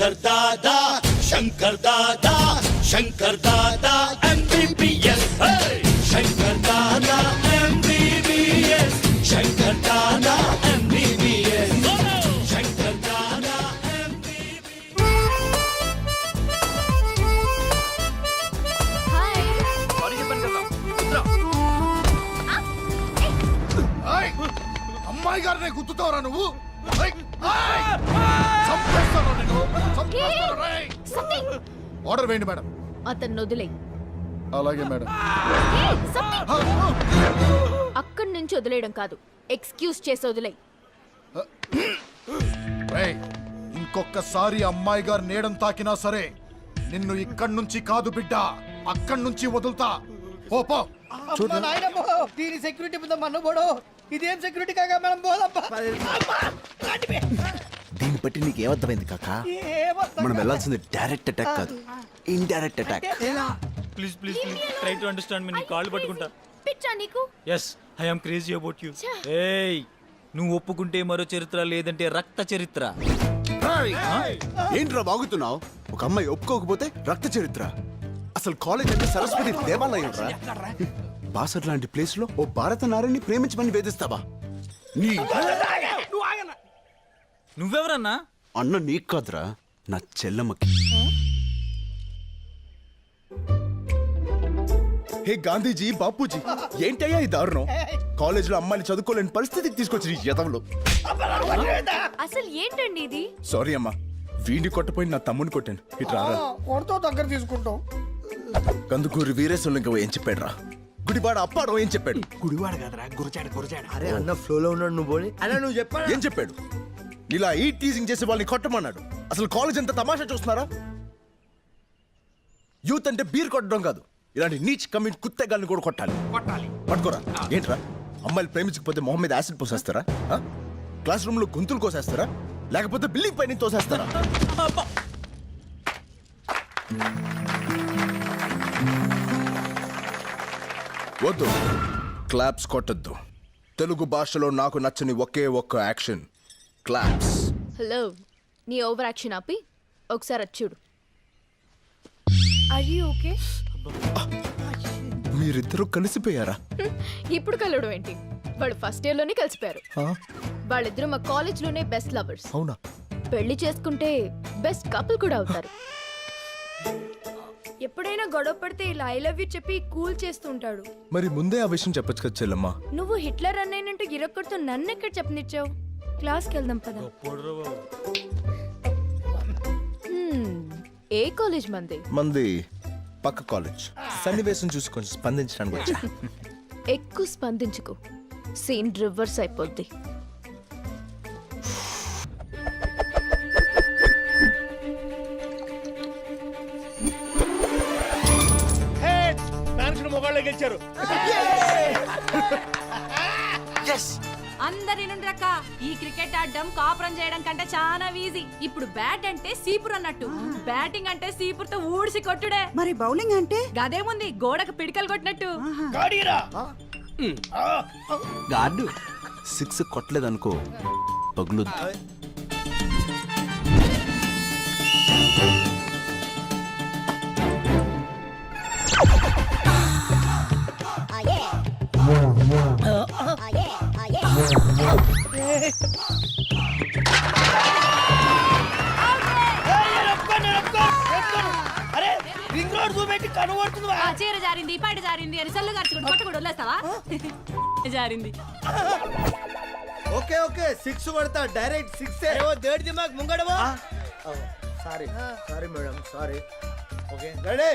Shankar Dada MBBS Shankar Dada MBBS Shankar Dada MBBS Shankar Dada అమ్మాయి గారిని గుర్తుతావరా నువ్వు? ఆర్డర్ వేయండి మేడం. అతన్ని వదిలే. అలాగే మేడం. అక్కడి నుంచి వదిలేయడం కాదు, ఎక్స్క్యూజ్ చేసి వదిలే. ఇంకొకసారి అమ్మాయి గారు నేడం తాకినా సరే నిన్ను ఇక్కడి నుంచి కాదు బిడ్డ, అక్కడి నుంచి వదులుతా. పో దీని సెక్యూరిటీ మన్నుబోడు. ఇదేం సెక్యూరిటీ కాగా మనం పోదప్పా. దీన్ని బట్టి నీకు ఏమర్థమైంది కాకా? మనం వెళ్ళాల్సింది డైరెక్ట్ అటాక్ కాదు, indirect attack. Please please please try to understand me. నీ కాళ్ళు పట్టుకుంటా. పిచ్చా నీకు? yes I am crazy about you. ఏయ్ నువ్వు ఒప్పుకుంటే మరో చరిత్ర, లేదంటే రక్త చరిత్ర. ఏంట్రా బాగుతున్నావు? ఒక అమ్మాయి ఒప్పుకోకపోతే రక్త చరిత్ర. అసలు కాలేజ్ అంటే సరస్వతి దేవాలయం రా. బాసర్ లాంటి ప్లేస్ లో ఓ భారత నారిని ప్రేమించమని వేధిస్తావా? నీ నువ్వెవరన్నా? అన్న నీకు కాదురా, నా చెల్లమ్మకి. హే గాంధీజీ, బాపూజీ, ఏంటయ్యా ఈ దారుణం? కాలేజ్ లో అమ్మాయిని చదువుకోలేని పరిస్థితికి తీసుకొచ్చి యదవులు. అసలు ఏంటండి ఇది? సారీ అమ్మా, వీడిని కొట్టపోయి నా తమ్ముని కొట్టాను. ఇట్లా కొడుతో దగ్గర తీసుకుంటాం. కందుకూరి వీరేశ్వరంగా ఏం చెప్పాడు రా? గుడివాడ అప్పాడు ఏం చెప్పాడు? గుడివాడ కదరా, గురచాడ. అరే అన్న ఫ్లోలో ఉన్నాడు, నువ్వు పోనీ అన్న. నువ్వు చెప్పా. ఏం చెప్పాడు? ఇలా ఈ టీజింగ్ చేసే వాళ్ళని కొట్టమన్నాడు. అసలు కాలేజ్ ఎంత తమాషా చూస్తున్నారా? యూత్ అంటే బీర్ కొట్టడం కాదు, ఇలాంటి నీచ్ కమిట్ కుత్తెగాల్ని కూడా కొట్టాలి. పట్టుకోరా. ఏంట్రా, అమ్మాయిలు ప్రేమించకపోతే మొహం మీద యాసిడ్ పోసేస్తారా? క్లాస్ రూమ్ లో గొంతులు కోసేస్తారా? లేకపోతే బిల్డింగ్ పైన తోసేస్తారా? వద్దు, క్లాప్స్ కొట్టద్దు. తెలుగు భాషలో నాకు నచ్చని ఒకే ఒక్క యాక్షన్, క్లాప్స్. హలో, నీ ఓవర్ యాక్షన్ ఆపి ఒకసారి చూడు. ఓకే? మీరిద్దరూ కలిసిపోయారా? ఇప్పుడు కలవడం ఏంటి? వాళ్ళు ఫస్ట్ ఇయర్ లోనే కలిసిపోయారు. వాళ్ళిద్దరూ మా కాలేజ్ లోనే బెస్ట్ లవర్స్. అవునా? పెళ్లి చేసుకుంటే బెస్ట్ కపుల్ కూడా అవుతారు. ఎప్పుడైనా గొడవ పడితే ఇలా ఐ లవ్ యూ చెప్పి కూల్ చేస్తూ ఉంటాడు. మరి ముందే ఆ విషయం చెప్పొచ్చు కదా చెల్లమ్మా. నువ్వు హిట్లర్ అన్నయ్యనంటూ గిరొక్కడితో నన్ను ఎక్కడ చెప్పనిచ్చావు? క్లాస్కి వెళ్దాం పద. ఏ కాలేజ్ మంది? మంది పక్క కాలేజ్. సన్నివేశం చూసి కొంచెం స్పందించడానికి వచ్చా. ఎక్కువ స్పందించుకో, సీన్ రివర్స్ అయిపోద్ది. అందరి నుండ్రక్క ఈ క్రికెట్ ఆడడం కాపురం చేయడం కంటే చాలా ఈజీ. ఇప్పుడు బ్యాట్ అంటే సీపురు అన్నట్టు, బ్యాటింగ్ అంటే సీపురుతో ఊడిసి కొట్టుడే. మరి బౌలింగ్ అంటే గదేముంది, గోడకు పిడికలు కొట్టినట్టు. గాడు 6 కొట్టలేదనుకో పగులు. చీర జారింది, పైట జారింది అని సల్లు గార్చుకుంటూ కొట్ట కూడా వదిలేస్తావా? జారింది. ఓకే ఓకే, 6 కొడతా, డైరెక్ట్ 6. దేడి దిమాగ్ ముంగడవా. Sorry madam, sorry. Okay ready.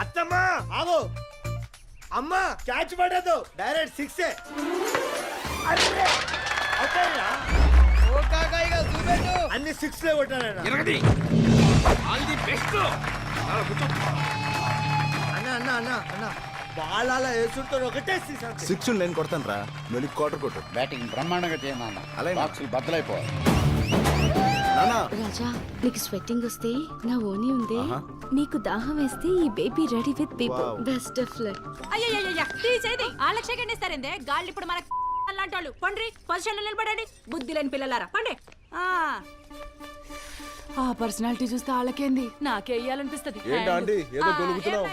అత్తమ్మా ఆగో. అమ్మా క్యాచ్ పడదు, డైరెక్ట్ 6. అన్ని 6 కొట్టాను. అన్న బాల్ అలా వేసుకుంటారు, ఒకటే 6 నేను కొడతాను రా, నువ్వు క్వార్టర్ కొట్టు. బ్యాటింగ్ బ్రహ్మాండంగా చేయమన్నా, అలాగే బాక్సులు బద్దలైపోవాలి. రాజా, నీకు స్వెట్టింగ్ వస్తే నా ఓని ఉంది, నీకు దాహం వేస్తే ఈ baby ready with people. Best of luck. అయ్యయ్యయ్య తీసేది వాళ్ళకి సెకండ్ ఇస్తారేందే? గాళ్ళు ఇప్పుడు మన అలాంటి వాళ్ళు. పండ్రి పొజిషన్ లో నిలబడండి, బుద్ధి లేని పిల్లలారా పండి. ఆ పర్సనాలిటీ చూస్తే వాళ్ళకేంది నాకే వేయాలనిపిస్తుంది ఏంటా అండి ఏదో గొలుగుతున్నావు?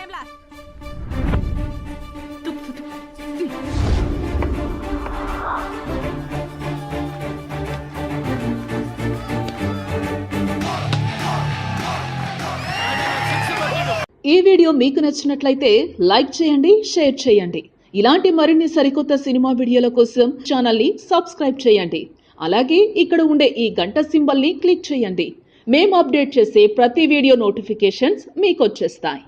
ఈ వీడియో మీకు నచ్చినట్లయితే లైక్ చేయండి, షేర్ చేయండి. ఇలాంటి మరిన్ని సరికొత్త సినిమా వీడియోల కోసం ఛానల్ని సబ్స్క్రైబ్ చేయండి. అలాగే ఇక్కడ ఉండే ఈ గంట సింబల్ని క్లిక్ చేయండి. మేము అప్డేట్ చేసే ప్రతి వీడియో నోటిఫికేషన్స్ మీకు వచ్చేస్తాయి.